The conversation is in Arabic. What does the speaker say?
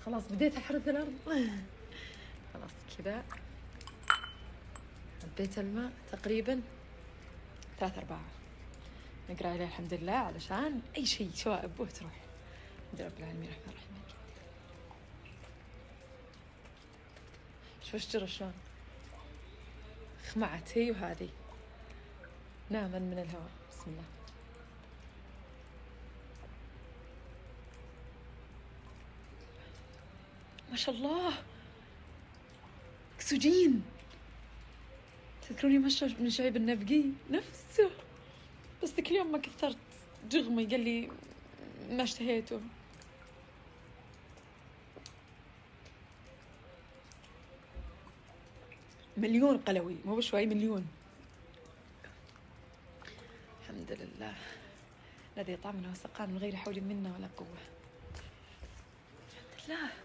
خلاص بديت أحرث الأرض. خلاص كذا حبيت الماء تقريبا 3/4. نقرأ عليه الحمد لله علشان أي شيء شوائب تروح. الحمد لله رب العالمين الرحمن الرحيم. شوف الشجرة شلون خمعت هي وهذه ناما من الهواء. بسم الله. ما شاء الله أكسجين. تذكرون يوم أشرب من شعيب النبقي نفسه، بس ذاك اليوم ما كثرت جغمي قال لي ما اشتهيته. مليون قلوي مو بشوي، مليون. الحمد لله الذي طعمنا وسقانا من غير حول منا ولا قوة. الحمد لله.